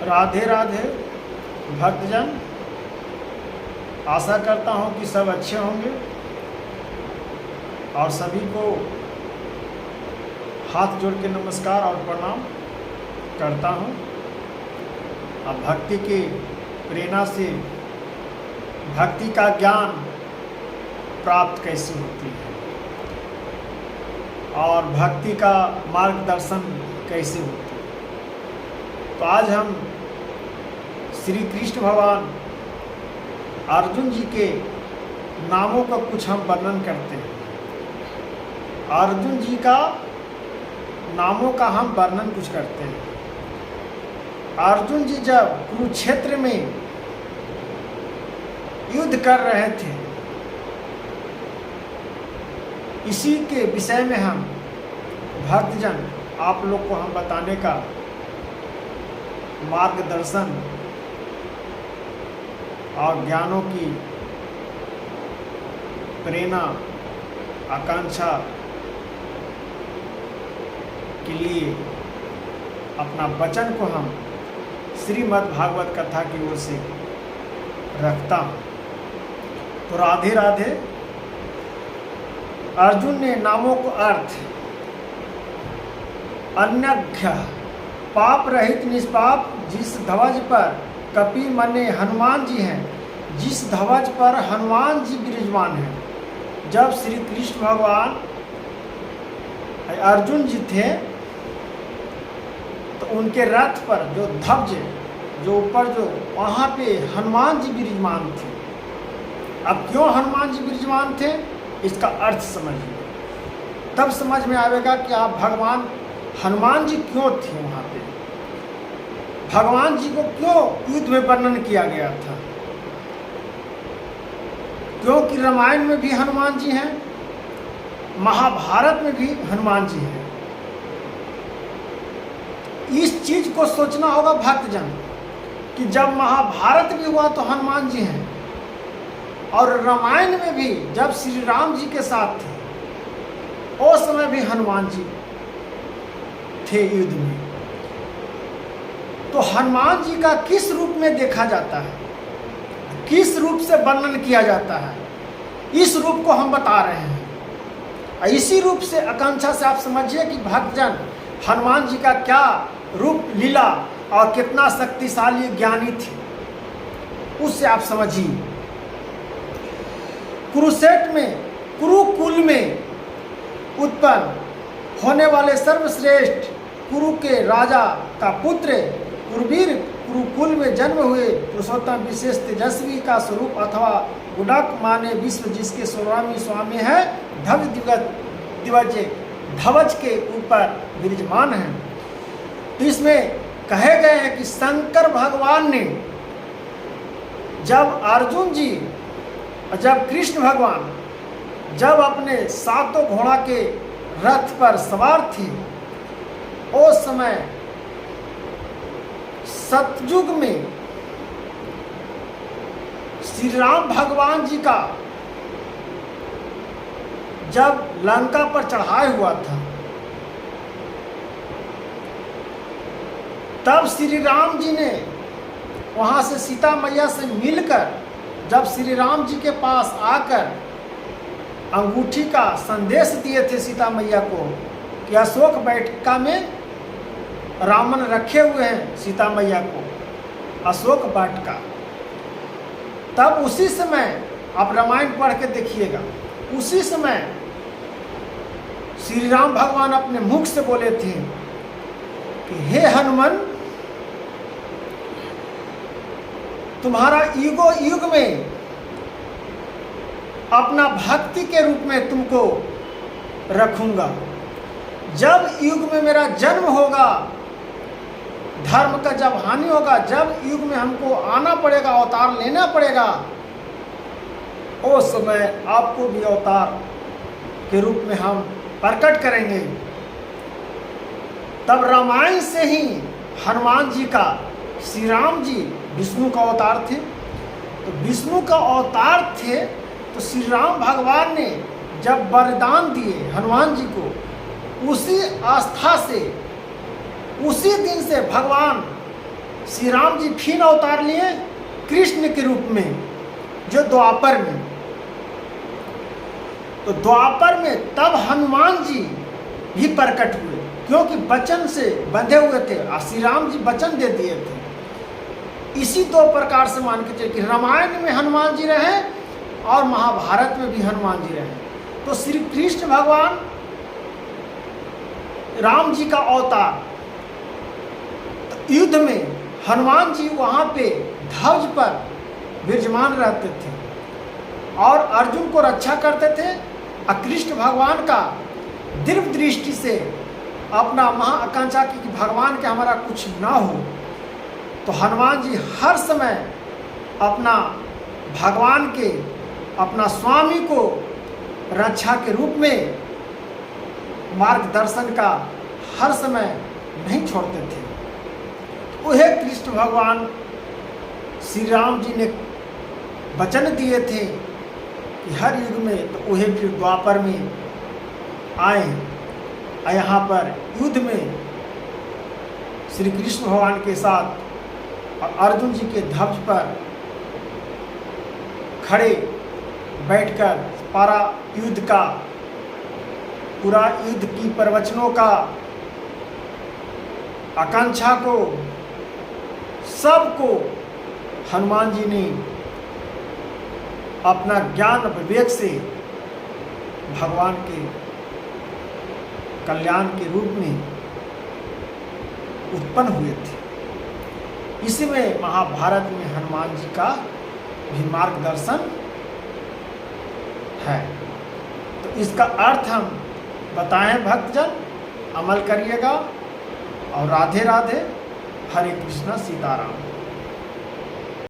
राधे राधे भक्तजन, आशा करता हूँ कि सब अच्छे होंगे और सभी को हाथ जोड़ के नमस्कार और प्रणाम करता हूँ। अब भक्ति की प्रेरणा से भक्ति का ज्ञान प्राप्त कैसे होती है और भक्ति का मार्गदर्शन कैसे होता है। तो आज हम श्री कृष्ण भगवान अर्जुन जी के नामों का कुछ हम वर्णन करते हैं। अर्जुन जी का नामों का हम वर्णन कुछ करते हैं। अर्जुन जी जब कुरुक्षेत्र में युद्ध कर रहे थे, इसी के विषय में हम भक्तजन आप लोग को हम बताने का मार्गदर्शन और ज्ञानों की प्रेरणा आकांक्षा के लिए अपना वचन को हम श्रीमद् भागवत कथा की ओर से रखता हूँ। तो राधे राधे। अर्जुन ने नामों को अर्थ अन्यघ्य पाप रहित निष्पाप, जिस ध्वज पर कपि मने हनुमान जी हैं, जिस ध्वज पर हनुमान जी विराजमान हैं। जब श्री कृष्ण भगवान अर्जुन जी थे तो उनके रथ पर जो ध्वज जो ऊपर जो वहाँ पे हनुमान जी विराजमान थे। अब क्यों हनुमान जी विराजमान थे, इसका अर्थ समझिए, तब समझ में आएगा कि आप भगवान हनुमान जी क्यों थे वहाँ पे, भगवान जी को क्यों युद्ध में वर्णन किया गया था। क्योंकि रामायण में भी हनुमान जी हैं, महाभारत में भी हनुमान जी हैं। इस चीज को सोचना होगा भक्तजन कि जब महाभारत भी हुआ तो हनुमान जी हैं, और रामायण में भी जब श्री राम जी के साथ थे उस समय भी हनुमान जी थे युद्ध में। तो हनुमान जी का किस रूप में देखा जाता है, किस रूप से वर्णन किया जाता है, इस रूप को हम बता रहे हैं। इसी रूप से आकांक्षा से आप समझिए कि भक्तजन हनुमान जी का क्या रूप लीला और कितना शक्तिशाली ज्ञानी थे, उससे आप समझिए। कुरुक्षेत्र में कुरुकुल में उत्पन्न होने वाले सर्वश्रेष्ठ कुरु के राजा का पुत्र कुरुवीर, कुरुकुल में जन्म हुए पुरुषोत्तम विशेष तेजस्वी का स्वरूप अथवा गुडक माने विश्व, जिसके स्वामी स्वामी है ध्वज के ऊपर विराजमान है। तो इसमें कहे गए हैं कि शंकर भगवान ने जब अर्जुन जी और जब कृष्ण भगवान जब अपने सातों घोड़ा के रथ पर सवार थे, उस समय सतयुग में श्री राम भगवान जी का जब लंका पर चढ़ाया हुआ था, तब श्री राम जी ने वहां से सीता मैया से मिलकर जब श्री राम जी के पास आकर अंगूठी का संदेश दिए थे सीता मैया को कि अशोक वाटिका में रावण रखे हुए हैं सीता मैया को, अशोक वाटिका। तब उसी समय आप रामायण पढ़ के देखिएगा, उसी समय श्री राम भगवान अपने मुख से बोले थे कि हे हनुमान, तुम्हारा युगो युग में अपना भक्ति के रूप में तुमको रखूंगा। जब युग में मेरा जन्म होगा, धर्म का जब हानि होगा, जब युग में हमको आना पड़ेगा, अवतार लेना पड़ेगा, उस समय आपको भी अवतार के रूप में हम प्रकट करेंगे। तब रामायण से ही हनुमान जी का, श्री राम जी विष्णु का अवतार थे, तो विष्णु का अवतार थे, तो श्री राम भगवान ने जब वरदान दिए हनुमान जी को, उसी आस्था से उसी दिन से भगवान श्री राम जी फिर अवतार लिए कृष्ण के रूप में, जो द्वापर में। तो द्वापर में तब हनुमान जी भी प्रकट हुए, क्योंकि वचन से बंधे हुए थे और श्री राम जी वचन दे दिए थे। इसी दो प्रकार से मान के चलिए कि रामायण में हनुमान जी रहे और महाभारत में भी हनुमान जी रहे। तो श्री कृष्ण भगवान राम जी का अवतार, तो युद्ध में हनुमान जी वहाँ पे ध्वज पर विराजमान रहते थे और अर्जुन को रक्षा करते थे। और कृष्ण भगवान का दीर्घ दृष्टि से अपना महाआकांक्षा की कि भगवान के हमारा कुछ ना हो, तो हनुमान जी हर समय अपना भगवान के, अपना स्वामी को रक्षा के रूप में मार्गदर्शन का हर समय नहीं छोड़ते थे। वह कृष्ण भगवान श्री राम जी ने वचन दिए थे कि हर युग में, तो वह फिर द्वापर में आए और यहाँ पर युद्ध में श्री कृष्ण भगवान के साथ और अर्जुन जी के ध्वज पर खड़े बैठकर पारा युद्ध का, पूरा युद्ध की प्रवचनों का, आकांक्षा को, सबको हनुमान जी ने अपना ज्ञान विवेक से भगवान के कल्याण के रूप में उत्पन्न हुए थे। इसी में महाभारत में हनुमान जी का भी मार्गदर्शन है। तो इसका अर्थ हम बताएं भक्तजन, अमल करिएगा। और राधे राधे, हरे कृष्णा, सीताराम।